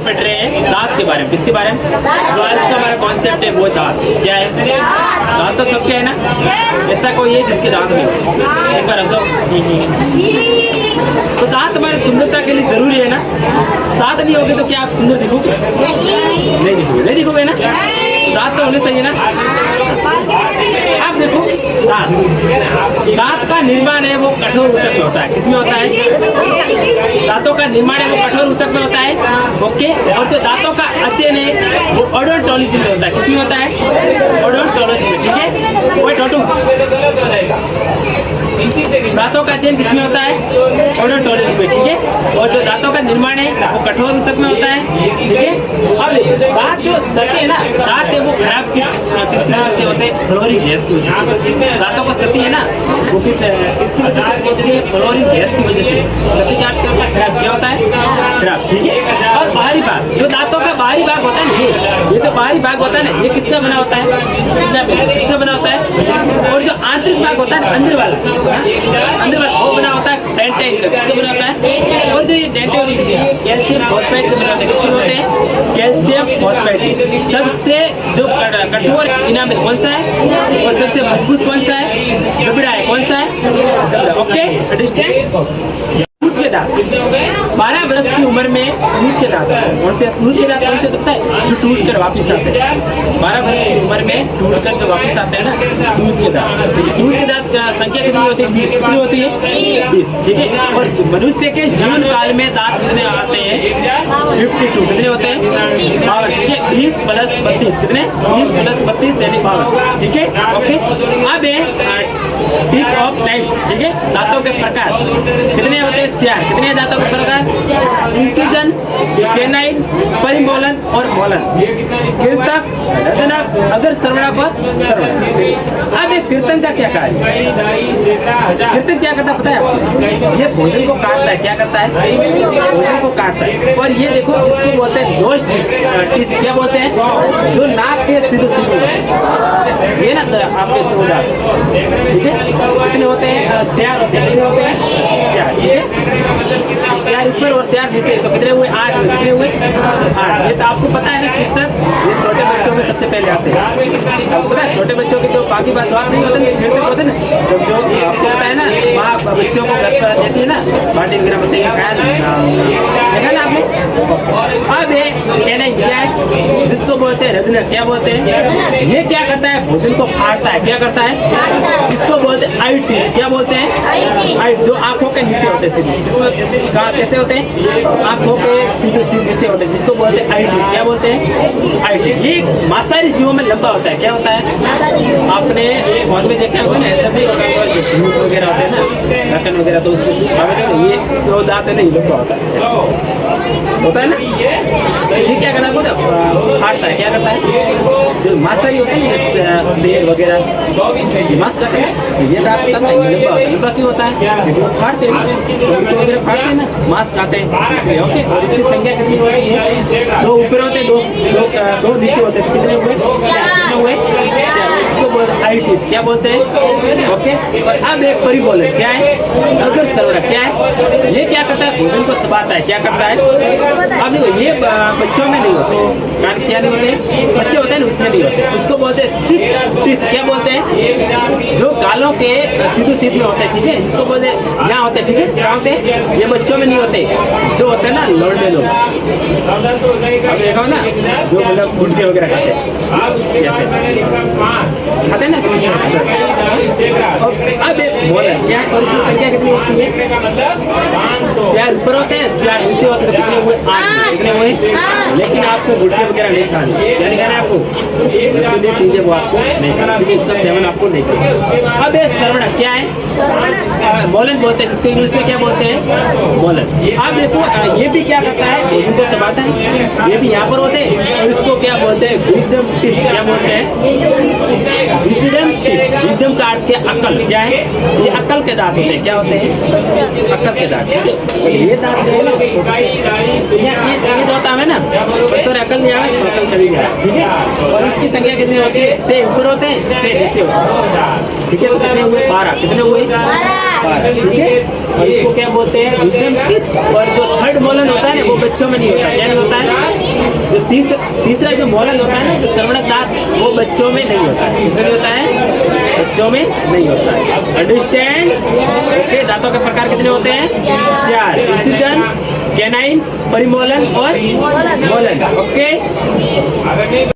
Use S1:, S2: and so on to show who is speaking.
S1: पढ़ रहे हैं दांत के बारे में। किसके बारे में? जो आज का हमारा कॉन्सेप्ट है वो दांत। क्या है? दांत तो सबके है ना, ऐसा कोई है जिसके दांत नहीं हो? एक बार हंसो। तो दांत हमारी सुंदरता के लिए जरूरी है ना। दांत नहीं होगे तो क्या आप सुंदर दिखोगे? नहीं दिखोगे, नहीं दिखोगे ना। दांत तो होने चाहिए ना। आप देखो दांत का निर्माण है वो कठोर ऊतक में होता है। किसमें होता है? दांतों का निर्माण है वो कठोर ऊतक में होता है। ओके। और जो दांतों का अध्ययन है वो ओडोंटोलॉजी में होता है। किसमें होता है? ओडोंटोलॉजी में। ठीक है, कोई टोटू दांतों का अध्ययन किसमें होता है? ओडोंटोलॉजी में। ठीक है। और जो दांतों का निर्माण है वो कठोर ऊतक में होता है। ठीक है। अब दांत जो सके है ना, दांत है वो खराब किस वजह से होते हैं? फ्लोरिक गैस की वजह से। दांतों को सती है ना वो किसकी वजह से होती है? फ्लोरिक गैस की वजह से सती क्या होता है? खराब। क्या होता है? खराब। ठीक है। और बाहरी भाग, जो दांतों का बाहरी भाग होता है ना, ये जो बाहरी भाग होता है ना, ये किसका बना होता है? किसका बना होता है? और जो आंतरिक भाग होता है ना, अंदर वाला वो बना होता है डेंटाइन। किसका बना होता है? और जो ये डेंटाइन कैल्शियम फॉस्फेट का बना होता है। किसके होते हैं? Calcium phosphate. सबसे जो कठोर इनाम कौन सा है और सबसे मजबूत कौन सा है? जबड़ा है। कौन सा है? जबड़ा। Okay, understand. दूध के दांत 12 वर्ष की उम्र में दूध के दांत कौन से? दूध के दांत कौन से दिखता है? जो टूट कर वापिस आते हैं। 12 वर्ष की उम्र में टूट कर जो वापिस आते हैं ना, दूध के दांत। दूध के दांत का संख्या कितनी होती है? 20। कितनी होती है? 20। ठीक है। और मनुष्य के जीवन काल में दांत कितने आते हैं? 52। कितने होते हैं? 52। ठीक है। 20 + 32 कितने? 20 + 32 यानी 52। ठीक है। ओके। अब टीथ ऑफ टाइप्स। ठीक है। दांतों के प्रकार कितने होते हैं? 4। कितने दांतों के प्रकार? इंसिजन, कैनाइन, परिमोलन और मोलन। कृतक, रदनक, अगर सर्वना पर सर्वना। अब एक कीर्तन का क्या कार्य? कीर्तन क्या करता है पता है आपको? ये भोजन को काटता है। क्या करता है? भोजन को काटता है। और ये देखो इसको बोलते हैं नोज टीथ। क्या बोलते हैं? जो नाक के सीधे सीधे ये ना आपके दो दांत। ठीक है। कितने होते हैं? 4 होते हैं। कितने होते हैं? 4। ठीक है। 4 ऊपर और 4 नीचे, तो कितने हुए? 8 हुए। कितने हुए? 8। ये तो आपको पता है ना कीर्तन ये छोटे बच्चों में सबसे पहले आते हैं। आपको पता है छोटे बच्चों की जो बाकी बात नहीं होते ना, कीर्तन होते ना, तो जो आपको पता है ना वहाँ बच्चों को घर पर देती है ना बाटी वगैरह में से खाया ना, देखा ना आपने। अब ये कहना क्या है? जिसको बोलते हैं रदनक। क्या बोलते हैं? ये क्या करता है? भोजन को फाड़ता है। क्या करता है? इसको बोलते हैं आई टीथ। क्या बोलते हैं? आई, जो आंखों के नीचे होते हैं सीधे। इसमें कहाँ कैसे होते हैं? आंखों के सीधे नीचे होते हैं, जिसको बोलते हैं आई टीथ। क्या बोलते हैं? आई टीथ। ये मांसाहारी जीवों में लंबा होता है। क्या होता है? आपने बहुत में देखा होगा ना, ऐसा भी वगैरह होते हैं ना, ढक्कन वगैरह, तो उससे ये जो दांत है ना ये लंबा होता है ना। ये क्या करना है? फाड़ता है। क्या करता है? जो मांसाहारी होते हैं शेर वगैरह मांस खाते हैं, ये दांत लंबा होता है। लंबा क्यों होता है? फाड़ते हैं वगैरह, फाड़ते हैं ना, मांस खाते हैं इसलिए। ओके। और इसकी संख्या कितनी होती है? 2 ऊपर होते हैं, 2 नीचे होते हैं। कितने हुए? कितने हुए? इसको बोलते आई टीथ। क्या बोलते हैं? ओके। और अब एक परिमोलन। क्या है? अगर सर्वना। क्या है? ये क्या करता है? भोजन को चबाता है। क्या करता है? अब देखो ये बच्चों में नहीं होते। कान क्या नहीं होते? बच्चे होते हैं ना, उसमें नहीं होते। इसको बोलते हैं सिक टीथ। क्या बोलते हैं? जो गालों के सीधे में होते हैं। ठीक है। इसको बोलते हैं यहाँ होते हैं। ठीक है। क्या होते हैं? ये बच्चों में नहीं होते, जो होते हैं ना लौंडे लोग। अब देखो ना जो मतलब गुटके वगैरह खाते हैं, जैसे खाते हैं ना। अब एक मोलन। क्या? और इसकी संख्या कितनी होती है? 4 ऊपर होते हैं, 4 नीचे होते हैं। कितने हुए? 8। कितने हुए? लेकिन आपको गुटके वगैरह नहीं खाने। क्या नहीं खाना है आपको? इसीलिए सीधे वो आपको नहीं खाना। इसका सेवन आपको नहीं करना। अब ये सर्वना। क्या है? मोलन बोलते हैं, जिसको इंग्लिश में क्या बोलते हैं? मोलन। अब देखो ये भी क्या करता है? भोजन को चबाता है। ये भी यहाँ पर होते हैं। और इसको क्या बोलते हैं? Wisdom teeth. क्या बोलते हैं? Wisdom teeth. विजडम का अर्थ क्या? अक्ल। क्या है? ये अक्ल के दांत होते हैं। क्या होते हैं? अक्ल के दांत। ये दांत है ना, ये होता है ना, बस तो अक्ल नहीं आए तो अक्ल कभी गया। ठीक है। और इसकी संख्या कितनी होती है? से ऊपर होते हैं, से नीचे होते हैं। ठीक है। तो कितने हुए? 12। कितने हुए? 12। ठीक है। और इसको क्या बोलते हैं? Wisdom teeth. और जो थर्ड मोलन होता है ना वो बच्चों में नहीं होता। क्या नहीं होता है? तीसरा जो मोलर होता है ना, जो श्रवणक दांत, वो बच्चों में नहीं होता है। किसमें नहीं होता है? बच्चों में नहीं होता है। अंडरस्टैंड? ओके, दांतों के प्रकार कितने होते हैं? 4। इंसिजन, कैनाइन, परिमोलन और मोलन। ओके।